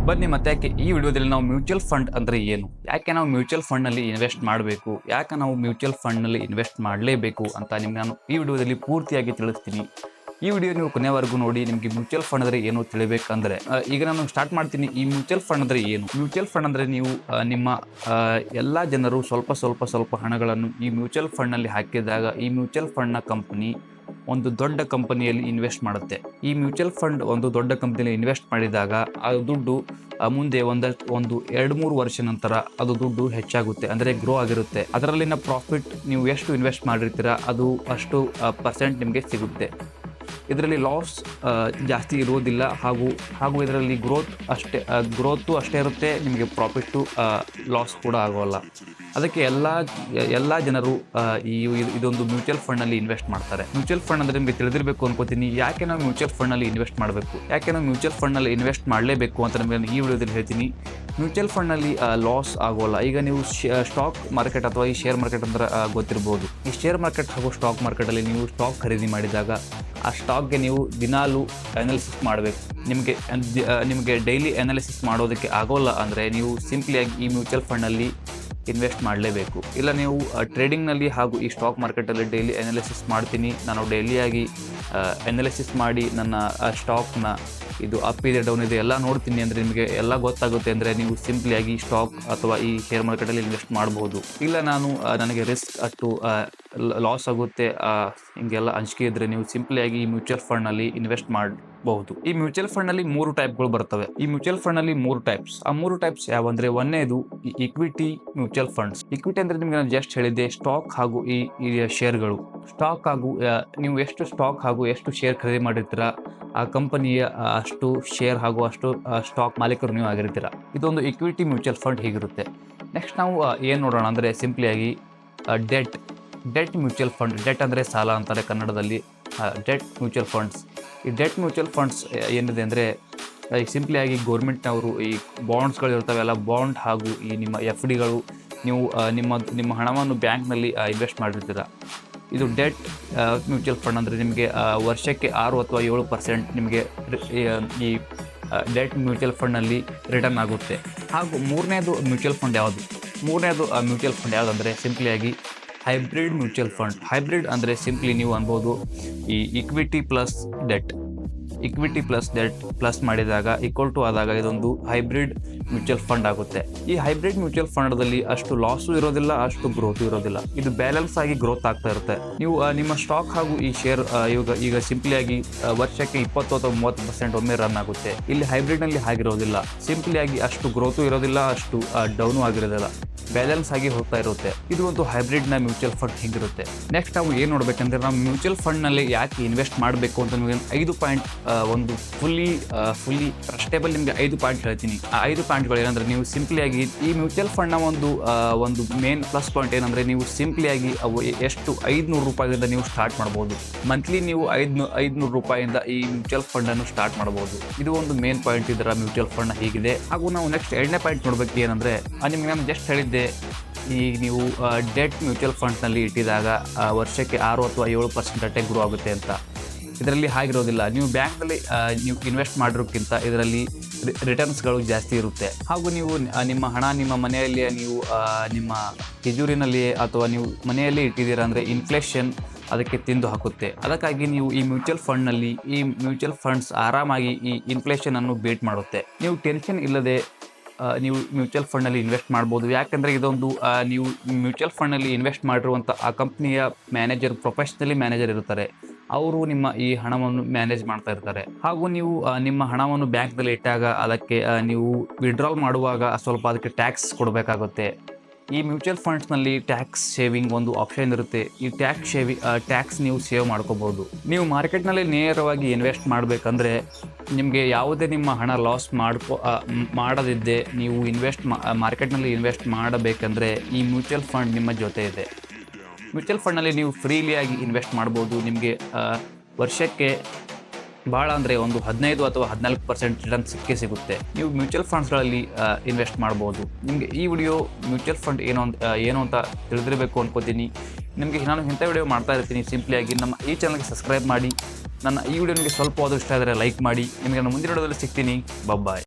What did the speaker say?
ಬನ್ನಿ ಮತ್ತೆ ಯಾಕೆ ಈ ವಿಡಿಯೋದಲ್ಲಿ ನಾವು ಮ್ಯೂಚುವಲ್ ಫಂಡ್ ಅಂದರೆ ಏನು, ಯಾಕೆ ನಾವು ಮ್ಯೂಚುವಲ್ ಫಂಡ್ನಲ್ಲಿ ಇನ್ವೆಸ್ಟ್ ಮಾಡಬೇಕು, ಯಾಕೆ ನಾವು ಮ್ಯೂಚುವಲ್ ಫಂಡ್ನಲ್ಲಿ ಇನ್ವೆಸ್ಟ್ ಮಾಡಲೇಬೇಕು ಅಂತ ನಿಮ್ಗೆ ನಾನು ಈ ವಿಡಿಯೋದಲ್ಲಿ ಪೂರ್ತಿಯಾಗಿ ತಿಳಿಸ್ತೀನಿ. ಈ ವಿಡಿಯೋ ನೀವು ಕೊನೆವರೆಗೂ ನೋಡಿ. ನಿಮಗೆ ಮ್ಯೂಚುವಲ್ ಫಂಡ್ ಅಂದರೆ ಏನು ತಿಳಿಬೇಕಂದ್ರೆ ಈಗ ನಾನು ಸ್ಟಾರ್ಟ್ ಮಾಡ್ತೀನಿ. ಈ ಮ್ಯೂಚುವಲ್ ಫಂಡ್ ಅಂದರೆ ಏನು? ಮ್ಯೂಚುವಲ್ ಫಂಡ್ ಅಂದರೆ ನೀವು ನಿಮ್ಮ ಎಲ್ಲ ಜನರು ಸ್ವಲ್ಪ ಹಣಗಳನ್ನು ಈ ಮ್ಯೂಚುವಲ್ ಫಂಡ್ನಲ್ಲಿ ಹಾಕಿದಾಗ ಈ ಮ್ಯೂಚುವಲ್ ಫಂಡ್ನ ಕಂಪನಿ ಒಂದು ದೊಡ್ಡ ಕಂಪನಿಯಲ್ಲಿ ಇನ್ವೆಸ್ಟ್ ಮಾಡುತ್ತೆ. ಈ ಮ್ಯೂಚುವಲ್ ಫಂಡ್ ಒಂದು ದೊಡ್ಡ ಕಂಪನಿಯಲ್ಲಿ ಇನ್ವೆಸ್ಟ್ ಮಾಡಿದಾಗ ಆ ದುಡ್ಡು ಮುಂದೆ ಒಂದು 2-3 ವರ್ಷ ನಂತರ ಅದು ದುಡ್ಡು ಹೆಚ್ಚಾಗುತ್ತೆ, ಅಂದರೆ ಗ್ರೋ ಆಗಿರುತ್ತೆ. ಅದರಲ್ಲಿನ ಪ್ರಾಫಿಟ್ ನೀವು ಎಷ್ಟು ಇನ್ವೆಸ್ಟ್ ಮಾಡಿರ್ತೀರ ಅದು ಅಷ್ಟು ಪರ್ಸೆಂಟ್ ನಿಮಗೆ ಸಿಗುತ್ತೆ. ಇದರಲ್ಲಿ ಲಾಸ್ ಜಾಸ್ತಿ ಇರುವುದಿಲ್ಲ, ಹಾಗೂ ಇದರಲ್ಲಿ ಗ್ರೋತು ಅಷ್ಟೇ ಇರುತ್ತೆ, ನಿಮಗೆ ಪ್ರಾಫಿಟ್ಟು ಲಾಸ್ ಕೂಡ ಆಗೋಲ್ಲ. ಅದಕ್ಕೆ ಎಲ್ಲ ಜನರು ಇದೊಂದು ಮ್ಯೂಚುವಲ್ ಫಂಡ್ನಲ್ಲಿ ಇನ್ವೆಸ್ಟ್ ಮಾಡ್ತಾರೆ. ಮ್ಯೂಚುವಲ್ ಫಂಡ್ ಅಂದರೆ ನಿಮಗೆ ತಿಳಿದಿರಬೇಕು ಅನ್ಕೋತೀನಿ. ಯಾಕೆ ನಾವು ಮ್ಯೂಚುವಲ್ ಫಂಡ್ನಲ್ಲಿ ಇನ್ವೆಸ್ಟ್ ಮಾಡಬೇಕು, ಯಾಕೆ ನಾವು ಮ್ಯೂಚುವಲ್ ಫಂಡ್ನಲ್ಲಿ ಇನ್ವೆಸ್ಟ್ ಮಾಡಲೇಬೇಕು ಅಂತ ನಿಮಗೆ ಈ ವಿಡಿಯೋದಲ್ಲಿ ಹೇಳ್ತೀನಿ. ಮ್ಯೂಚುವಲ್ ಫಂಡ್ನಲ್ಲಿ ಲಾಸ್ ಆಗೋಲ್ಲ. ಈಗ ನೀವು ಸ್ಟಾಕ್ ಮಾರ್ಕೆಟ್ ಅಥವಾ ಈ ಶೇರ್ ಮಾರ್ಕೆಟ್ ಅಂದ್ರೆ ಗೊತ್ತಿರ್ಬೋದು. ಈ ಶೇರ್ ಮಾರ್ಕೆಟ್ ಹಾಗೂ ಸ್ಟಾಕ್ ಮಾರ್ಕೆಟಲ್ಲಿ ನೀವು ಸ್ಟಾಕ್ ಖರೀದಿ ಮಾಡಿದಾಗ ಆ ಸ್ಟಾಕ್ಗೆ ನೀವು ದಿನಾಲೂ ಅನಾಲಿಸಿಸ್ ಮಾಡಬೇಕು. ನಿಮಗೆ ಡೈಲಿ ಅನಾಲಿಸಿಸ್ ಮಾಡೋದಕ್ಕೆ ಆಗೋಲ್ಲ ಅಂದರೆ ನೀವು ಸಿಂಪ್ಲಿಯಾಗಿ ಈ ಮ್ಯೂಚುವಲ್ ಫಂಡ್ನಲ್ಲಿ ಇನ್ವೆಸ್ಟ್ ಮಾಡಲೇಬೇಕು. ಇಲ್ಲ ನೀವು ಟ್ರೇಡಿಂಗ್ನಲ್ಲಿ ಹಾಗೂ ಈ ಸ್ಟಾಕ್ ಮಾರ್ಕೆಟಲ್ಲಿ ಡೈಲಿ ಅನಾಲಿಸಿಸ್ ಮಾಡ್ತೀನಿ, ನಾನು ಡೈಲಿಯಾಗಿ ಅನಾಲಿಸಿಸ್ ಮಾಡಿ ನನ್ನ ಸ್ಟಾಕ್ನ ಇದು ಅಪ್ ಇದೆ ಡೌನ್ ಇದೆ ಎಲ್ಲ ನೋಡ್ತೀನಿ ಅಂದರೆ ನಿಮಗೆ ಎಲ್ಲ ಗೊತ್ತಾಗುತ್ತೆ. ಅಂದರೆ ನೀವು ಸಿಂಪ್ಲಿಯಾಗಿ ಸ್ಟಾಕ್ ಅಥವಾ ಈ ಶೇರ್ ಮಾರ್ಕೆಟಲ್ಲಿ ಇನ್ವೆಸ್ಟ್ ಮಾಡ್ಬೋದು. ಇಲ್ಲ ನನಗೆ ರಿಸ್ಕ್ ಅಷ್ಟು ಲಾಸ್ ಆಗುತ್ತೆ ಹಿಂಗೆಲ್ಲ ಅಂಜಿಕೆ ಇದ್ದರೆ ನೀವು ಸಿಂಪ್ಲಿಯಾಗಿ ಈ ಮ್ಯೂಚುವಲ್ ಫಂಡ್ನಲ್ಲಿ ಇನ್ವೆಸ್ಟ್ ಮಾಡಬಹುದು. ಈ ಮ್ಯೂಚುವಲ್ ಫಂಡ್ನಲ್ಲಿ 3 ಟೈಪ್ಗಳು ಬರ್ತವೆ. ಈ ಮ್ಯೂಚುವಲ್ ಫಂಡ್ನಲ್ಲಿ 3 ಟೈಪ್ಸ್. ಆ 3 ಟೈಪ್ಸ್ ಯಾವಂದರೆ, ಒಂದನೇದು ಈ ಇಕ್ವಿಟಿ ಮ್ಯೂಚುವಲ್ ಫಂಡ್ಸ್. ಇಕ್ವಿಟಿ ಅಂದರೆ ನಿಮಗೆ ನಾನು ಜಸ್ಟ್ ಹೇಳಿದ್ದೆ, ಸ್ಟಾಕ್ ಹಾಗೂ ಈ ಶೇರ್ಗಳು. ಸ್ಟಾಕ್ ಹಾಗೂ ನೀವು ಎಷ್ಟು ಸ್ಟಾಕ್ ಹಾಗೂ ಎಷ್ಟು ಶೇರ್ ಖರೀದಿ ಮಾಡಿರ್ತೀರ ಆ ಕಂಪನಿಯ ಅಷ್ಟು ಶೇರ್ ಹಾಗೂ ಅಷ್ಟು ಸ್ಟಾಕ್ ಮಾಲೀಕರು ನೀವು ಆಗಿರ್ತೀರ. ಇದೊಂದು ಇಕ್ವಿಟಿ ಮ್ಯೂಚುವಲ್ ಫಂಡ್ ಹೀಗಿರುತ್ತೆ. ನೆಕ್ಸ್ಟ್ ನಾವು ಏನು ನೋಡೋಣ ಅಂದರೆ ಸಿಂಪ್ಲಿಯಾಗಿ ಡೆಟ್ ಮ್ಯೂಚುವಲ್ ಫಂಡ್. ಡೆಟ್ ಅಂದರೆ ಸಾಲ ಅಂತಾರೆ ಕನ್ನಡದಲ್ಲಿ. Debt mutual funds. ಈ ಡೆಟ್ ಮ್ಯೂಚುವಲ್ ಫಂಡ್ಸ್ ಏನಿದೆ ಅಂದರೆ ಈಗ ಸಿಂಪ್ಲಿಯಾಗಿ ಗೌರ್ಮೆಂಟ್ನವರು ಈ ಬಾಂಡ್ಸ್ಗಳು ಇರ್ತವೆ ಅಲ್ಲ, ಬಾಂಡ್ ಹಾಗೂ ಈ ನಿಮ್ಮ FDಗಳು ನೀವು ನಿಮ್ಮ ಹಣವನ್ನು ಬ್ಯಾಂಕ್ನಲ್ಲಿ ಇನ್ವೆಸ್ಟ್ ಮಾಡಿರ್ತೀರ. ಇದು ಡೆಟ್ ಮ್ಯೂಚುವಲ್ ಫಂಡ್ ಅಂದರೆ ನಿಮಗೆ ವರ್ಷಕ್ಕೆ 6 ಅಥವಾ 7% ನಿಮಗೆ ಈ ಡೆಟ್ ಮ್ಯೂಚುವಲ್ ಫಂಡ್ನಲ್ಲಿ ರಿಟರ್ನ್ ಆಗುತ್ತೆ. ಹಾಗೂ ಮೂರನೇದು ಮ್ಯೂಚುವಲ್ ಫಂಡ್ ಯಾವುದಂದರೆ ಸಿಂಪ್ಲಿಯಾಗಿ ಹೈಬ್ರಿಡ್ ಮ್ಯೂಚುವಲ್ ಫಂಡ್. ಹೈಬ್ರಿಡ್ ಅಂದರೆ ಸಿಂಪ್ಲಿ ನೀವು ಅನ್ಬೋದು ಈ ಇಕ್ವಿಟಿ ಪ್ಲಸ್ ಡೆಟ್ ಪ್ಲಸ್ ಮಾಡಿದಾಗ ಈಕ್ವಲ್ ಟು ಆದಾಗ ಇದೊಂದು ಹೈಬ್ರಿಡ್ ಮ್ಯೂಚುವಲ್ ಫಂಡ್ ಆಗುತ್ತೆ. ಈ ಹೈಬ್ರಿಡ್ ಮ್ಯೂಚುವಲ್ ಫಂಡ್ದಲ್ಲಿ ಅಷ್ಟು ಲಾಸು ಇರೋದಿಲ್ಲ, ಅಷ್ಟು ಗ್ರೋತು ಇರೋದಿಲ್ಲ. ಇದು ಬ್ಯಾಲೆನ್ಸ್ ಆಗಿ ಗ್ರೋತ್ ಆಗ್ತಾ ಇರುತ್ತೆ. ನೀವು ನಿಮ್ಮ ಸ್ಟಾಕ್ ಹಾಗೂ ಈ ಶೇರ್ ಈಗ ಸಿಂಪ್ಲಿಯಾಗಿ ವರ್ಷಕ್ಕೆ 20 ಅಥವಾ 30% ಒಮ್ಮೆ ರನ್ ಆಗುತ್ತೆ. ಇಲ್ಲಿ ಹೈಬ್ರಿಡ್ನಲ್ಲಿ ಹಾಗಿರೋದಿಲ್ಲ. ಸಿಂಪ್ಲಿಯಾಗಿ ಅಷ್ಟು ಗ್ರೋತು ಇರೋದಿಲ್ಲ, ಅಷ್ಟು ಡೌನು ಆಗಿರೋದಿಲ್ಲ, ಬ್ಯಾಲೆನ್ಸ್ ಆಗಿ ಹೋಗ್ತಾ ಇರುತ್ತೆ. ಇದು ಒಂದು ಹೈಬ್ರಿಡ್ನ ಮ್ಯೂಚುವಲ್ ಫಂಡ್ ಹಿಂಗಿರುತ್ತೆ. ನೆಕ್ಸ್ಟ್ ನಾವು ಏನು ನೋಡ್ಬೇಕಂದ್ರೆ, ನಾವು ಮ್ಯೂಚುವಲ್ ಫಂಡ್ನಲ್ಲಿ ಯಾಕೆ ಇನ್ವೆಸ್ಟ್ ಮಾಡಬೇಕು ಅಂತ ನಿಮಗೆ 5 ಪಾಯಿಂಟ್ ಒಂದು ಫುಲ್ಲಿ ಟ್ರಸ್ಟೇಬಲ್ ನಿಮಗೆ 5 ಪಾಯಿಂಟ್ ಹೇಳ್ತೀನಿ. ಆ 5 ಪಾಯಿಂಟ್ಗಳು ಏನಂದರೆ, ನೀವು ಸಿಂಪ್ಲಿಯಾಗಿ ಈ ಮ್ಯೂಚುವಲ್ ಫಂಡ್ನ ಒಂದು ಮೇನ್ ಪ್ಲಸ್ ಪಾಯಿಂಟ್ ಏನಂದರೆ, ನೀವು ಸಿಂಪ್ಲಿಯಾಗಿ ಎಷ್ಟು 500 ರೂಪಾಯಿಯಿಂದ ನೀವು ಸ್ಟಾರ್ಟ್ ಮಾಡ್ಬೋದು. ಮಂತ್ಲಿ ನೀವು 500 ರೂಪಾಯಿಯಿಂದ ಈ ಮ್ಯೂಚುವಲ್ ಫಂಡನ್ನು ಸ್ಟಾರ್ಟ್ ಮಾಡ್ಬೋದು. ಇದು ಒಂದು ಮೇನ್ ಪಾಯಿಂಟ್ ಇದರ ಮ್ಯೂಚುವಲ್ ಫಂಡ್ ಹೀಗಿದೆ. ಹಾಗೂ ನಾವು ನೆಕ್ಸ್ಟ್ 2ನೇ ಪಾಯಿಂಟ್ ನೋಡ್ಬೇಕು ಏನಂದರೆ, ನಿಮ್ಗೆ ನಾನು ಜಸ್ಟ್ ಹೇಳಿದ್ದೆ ಈಗ ನೀವು ಡೆಟ್ ಮ್ಯೂಚುವಲ್ ಫಂಡ್ನಲ್ಲಿ ಇಟ್ಟಿದಾಗ ವರ್ಷಕ್ಕೆ 6 ಅಥವಾ 7% ಅಷ್ಟೇ ಗ್ರೋ ಆಗುತ್ತೆ ಅಂತ. ಇದರಲ್ಲಿ ಹಾಗಿರೋದಿಲ್ಲ. ನೀವು ಬ್ಯಾಂಕ್ನಲ್ಲಿ ನೀವು ಇನ್ವೆಸ್ಟ್ ಮಾಡಿರೋಕ್ಕಿಂತ ಇದರಲ್ಲಿ ರಿಟರ್ನ್ಸ್ಗಳು ಜಾಸ್ತಿ ಇರುತ್ತೆ. ಹಾಗೂ ನೀವು ನಿಮ್ಮ ಹಣ ನಿಮ್ಮ ಮನೆಯಲ್ಲಿ ನೀವು ನಿಮ್ಮ ತಿಜೋರಿನಲ್ಲಿಯೇ ಅಥವಾ ನೀವು ಮನೆಯಲ್ಲೇ ಇಟ್ಟಿದ್ದೀರಾ ಅಂದರೆ ಇನ್ಫ್ಲೇಷನ್ ಅದಕ್ಕೆ ತಿಂದು ಹಾಕುತ್ತೆ. ಅದಕ್ಕಾಗಿ ನೀವು ಈ ಮ್ಯೂಚುವಲ್ ಫಂಡ್ಸ್ ಆರಾಮಾಗಿ ಈ ಇನ್ಫ್ಲೇಷನನ್ನು ಬೀಟ್ ಮಾಡುತ್ತೆ. ನೀವು ಟೆನ್ಷನ್ ಇಲ್ಲದೆ ನೀವು ಮ್ಯೂಚುವಲ್ ಫಂಡ್ನಲ್ಲಿ ಇನ್ವೆಸ್ಟ್ ಮಾಡ್ಬೋದು. ಯಾಕೆಂದರೆ ಇದೊಂದು ನೀವು ಮ್ಯೂಚುವಲ್ ಫಂಡ್ನಲ್ಲಿ ಇನ್ವೆಸ್ಟ್ ಮಾಡಿರುವಂಥ ಆ ಕಂಪ್ನಿಯ ಪ್ರೊಫೆಷ್ನಲಿ ಮ್ಯಾನೇಜರ್ ಇರ್ತಾರೆ. ಅವರು ನಿಮ್ಮ ಈ ಹಣವನ್ನು ಮ್ಯಾನೇಜ್ ಮಾಡ್ತಾ ಇರ್ತಾರೆ. ಹಾಗೂ ನೀವು ನಿಮ್ಮ ಹಣವನ್ನು ಬ್ಯಾಂಕ್ನಲ್ಲಿ ಇಟ್ಟಾಗ ಅದಕ್ಕೆ ನೀವು ವಿಡ್ರಾಲ್ ಮಾಡುವಾಗ ಸ್ವಲ್ಪ ಅದಕ್ಕೆ ಟ್ಯಾಕ್ಸ್ ಕೊಡಬೇಕಾಗುತ್ತೆ. ಈ ಮ್ಯೂಚುವಲ್ ಫಂಡ್ಸ್ನಲ್ಲಿ ಟ್ಯಾಕ್ಸ್ ಸೇವಿಂಗ್ ಒಂದು ಆಪ್ಷನ್ ಇರುತ್ತೆ. ಈ ಟ್ಯಾಕ್ಸ್ ನೀವು ಸೇವ್ ಮಾಡ್ಕೋಬೋದು. ನೀವು ಮಾರ್ಕೆಟ್ನಲ್ಲಿ ನೇರವಾಗಿ ಇನ್ವೆಸ್ಟ್ ಮಾಡಬೇಕಂದ್ರೆ ನಿಮಗೆ ಯಾವುದೇ ನಿಮ್ಮ ಹಣ ಲಾಸ್ ಮಾಡದಿದ್ದೆ ನೀವು ಮಾರ್ಕೆಟ್ನಲ್ಲಿ ಇನ್ವೆಸ್ಟ್ ಮಾಡಬೇಕಂದ್ರೆ ಈ ಮ್ಯೂಚುವಲ್ ಫಂಡ್ ನಿಮ್ಮ ಜೊತೆ ಇದೆ. ಮ್ಯೂಚುವಲ್ ಫಂಡ್ನಲ್ಲಿ ನೀವು ಫ್ರೀಲಿಯಾಗಿ ಇನ್ವೆಸ್ಟ್ ಮಾಡ್ಬೋದು. ನಿಮಗೆ ವರ್ಷಕ್ಕೆ ಭಾಳ ಅಂದರೆ ಒಂದು 15 ಅಥವಾ 14% ರಿಟರ್ನ್ ಸಿಗುತ್ತೆ. ನೀವು ಮ್ಯೂಚುವಲ್ ಫಂಡ್ಸ್ಗಳಲ್ಲಿ ಇನ್ವೆಸ್ಟ್ ಮಾಡ್ಬೋದು. ನಿಮಗೆ ಈ ವಿಡಿಯೋ ಮ್ಯೂಚುವಲ್ ಫಂಡ್ ಏನು ಅಂತ ತಿಳಿದಿರಬೇಕು ಅನ್ಕೋತೀನಿ. ನಿಮಗೆ ನಾನು ಇಂಥ ವಿಡಿಯೋ ಮಾಡ್ತಾ ಇರ್ತೀನಿ. ಸಿಂಪ್ಲಿಯಾಗಿ ನಮ್ಮ ಈ ಚಾನಲ್ಗೆ ಸಬ್ಸ್ಕ್ರೈಬ್ ಮಾಡಿ. ನನ್ನ ಈ ವಿಡಿಯೋ ನಿಮಗೆ ಸ್ವಲ್ಪ ಇಷ್ಟ ಆದರೆ ಲೈಕ್ ಮಾಡಿ. ನಿಮಗೆ ನಾನು ಮುಂದಿನ ವಿಡಿಯೋದಲ್ಲಿ ಸಿಗ್ತೀನಿ. ಬಾಯ್.